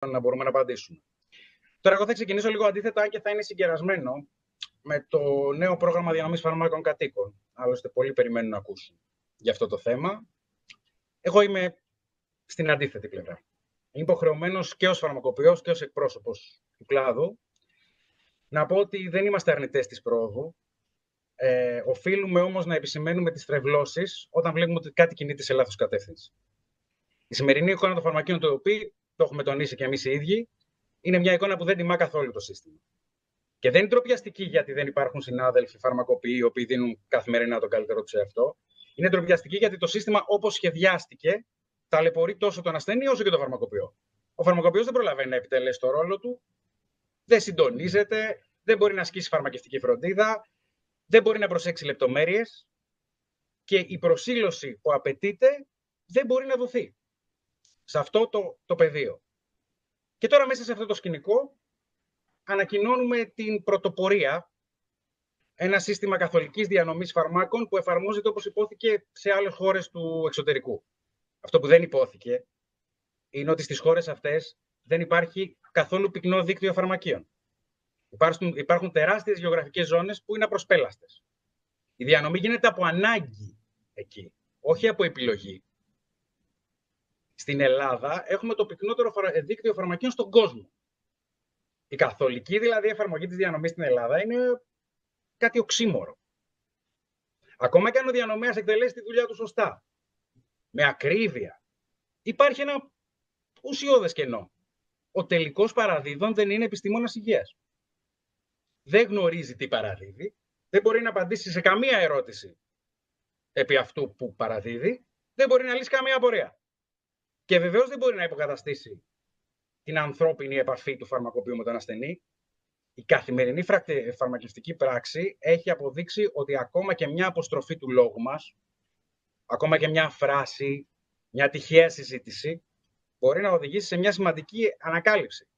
να μπορούμε να απαντήσουμε. Τώρα, εγώ θα ξεκινήσω λίγο αντίθετα και θα είναι συγκερασμένο με το νέο πρόγραμμα διανομής φαρμάκων κατοίκων. Άλλωστε, πολλοί περιμένουν να ακούσουν για αυτό το θέμα. Εγώ είμαι στην αντίθετη πλευρά. Είμαι υποχρεωμένος και ως φαρμακοποιός και ως εκπρόσωπος του κλάδου να πω ότι δεν είμαστε αρνητές της πρόοδου. Οφείλουμε όμως να επισημαίνουμε τις τρευλώσεις όταν βλέπουμε ότι κάτι κινείται σε λάθος κατεύθυνση. Η σημερινή εικόνα των φαρμακείων, το οποίο το έχουμε τονίσει και εμείς οι ίδιοι, είναι μια εικόνα που δεν τιμά καθόλου το σύστημα. Και δεν είναι ντροπιαστική γιατί δεν υπάρχουν συνάδελφοι φαρμακοποιοί οι οποίοι δίνουν καθημερινά τον καλύτερο του σε αυτό. Είναι ντροπιαστική γιατί το σύστημα, όπως σχεδιάστηκε, ταλαιπωρεί τόσο τον ασθενή όσο και τον φαρμακοποιό. Ο φαρμακοποιός δεν προλαβαίνει να επιτελέσει το ρόλο του, δεν συντονίζεται, δεν μπορεί να ασκήσει φαρμακευτική φροντίδα, δεν μπορεί να προσέξει λεπτομέρειες και η προσήλωση που απαιτείται δεν μπορεί να δοθεί σε αυτό το πεδίο. Και τώρα μέσα σε αυτό το σκηνικό ανακοινώνουμε την πρωτοπορία, ένα σύστημα καθολικής διανομής φαρμάκων που εφαρμόζεται όπως υπόθηκε σε άλλες χώρες του εξωτερικού. Αυτό που δεν υπόθηκε είναι ότι στις χώρες αυτές δεν υπάρχει καθόλου πυκνό δίκτυο φαρμακείων. Υπάρχουν τεράστιες γεωγραφικές ζώνες που είναι απροσπέλαστες. Η διανομή γίνεται από ανάγκη εκεί, όχι από επιλογή. Στην Ελλάδα έχουμε το πυκνότερο δίκτυο φαρμακείων στον κόσμο. Η καθολική δηλαδή εφαρμογή της διανομής στην Ελλάδα είναι κάτι οξύμορο. Ακόμα και αν ο διανομέας εκτελέσει τη δουλειά του σωστά, με ακρίβεια, υπάρχει ένα ουσιώδες κενό. Ο τελικός παραδίδων δεν είναι επιστήμονας υγείας. Δεν γνωρίζει τι παραδίδει, δεν μπορεί να απαντήσει σε καμία ερώτηση επί αυτού που παραδίδει, δεν μπορεί να λύσει καμία απορία. Και βεβαίως δεν μπορεί να υποκαταστήσει την ανθρώπινη επαφή του φαρμακοποιού με τον ασθενή. Η καθημερινή φαρμακευτική πράξη έχει αποδείξει ότι ακόμα και μια αποστροφή του λόγου μας, ακόμα και μια φράση, μια τυχαία συζήτηση, μπορεί να οδηγήσει σε μια σημαντική ανακάλυψη.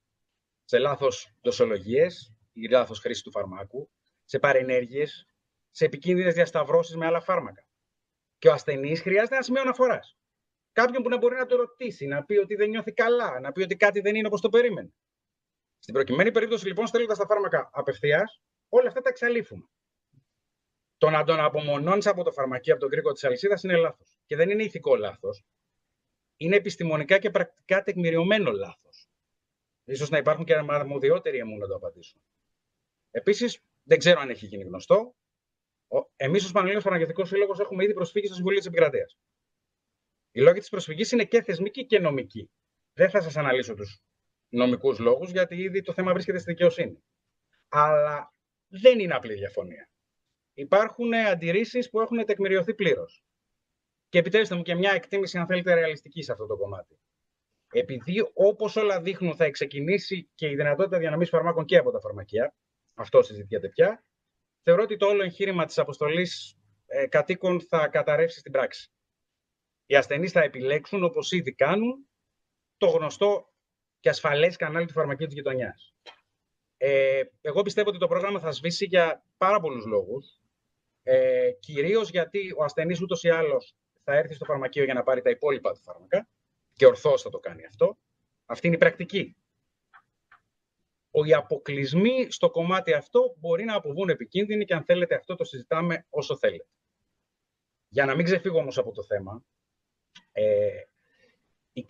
Σε λάθος δοσολογίες ή λάθος χρήση του φαρμάκου, σε παρενέργειες, σε επικίνδυνες διασταυρώσεις με άλλα φάρμακα. Και ο ασθενής χρειάζεται ένα σημείο αναφοράς. Κάποιον που να μπορεί να το ρωτήσει, να πει ότι δεν νιώθει καλά, να πει ότι κάτι δεν είναι όπως το περίμενε. Στην προκειμένη περίπτωση, λοιπόν, στέλνοντας τα φάρμακα απευθείας, όλα αυτά τα εξαλείφουμε. Το να τον απομονώνεις από το φαρμακείο, από τον κρίκο της αλυσίδας, είναι λάθος. Και δεν είναι ηθικό λάθος. Είναι επιστημονικά και πρακτικά τεκμηριωμένο λάθος. Ίσως να υπάρχουν και αρμοδιότεροι εμού να το απαντήσουν. Επίσης, δεν ξέρω αν έχει γίνει γνωστό, εμείς ως Πανελλήνιος Φαρμακευτικός Σύλλογος έχουμε ήδη προσφύγει στο Συμβουλίο της Επικρατείας. Οι λόγοι της προσφυγής είναι και θεσμικοί και νομικοί. Δεν θα σας αναλύσω τους νομικούς λόγους, γιατί ήδη το θέμα βρίσκεται στη δικαιοσύνη. Αλλά δεν είναι απλή διαφωνία. Υπάρχουν αντιρρήσεις που έχουν τεκμηριωθεί πλήρως. Και επιτρέψτε μου και μια εκτίμηση, αν θέλετε, ρεαλιστική σε αυτό το κομμάτι. Επειδή όπως όλα δείχνουν θα ξεκινήσει και η δυνατότητα διανομής φαρμάκων και από τα φαρμακεία, αυτό συζητιέται πια, θεωρώ ότι το όλο εγχείρημα της αποστολής κατοίκων θα καταρρεύσει στην πράξη. Οι ασθενείς θα επιλέξουν, όπως ήδη κάνουν, το γνωστό και ασφαλές κανάλι του φαρμακείου της γειτονιάς. Εγώ πιστεύω ότι το πρόγραμμα θα σβήσει για πάρα πολλούς λόγους. Κυρίως γιατί ο ασθενής ούτως ή άλλως θα έρθει στο φαρμακείο για να πάρει τα υπόλοιπα του φάρμακα και ορθώς θα το κάνει αυτό. Αυτή είναι η πρακτική. Οι αποκλεισμοί στο κομμάτι αυτό μπορεί να αποβούν επικίνδυνοι και αν θέλετε αυτό το συζητάμε όσο θέλετε. Για να μην ξεφύγω όμως από το θέμα, η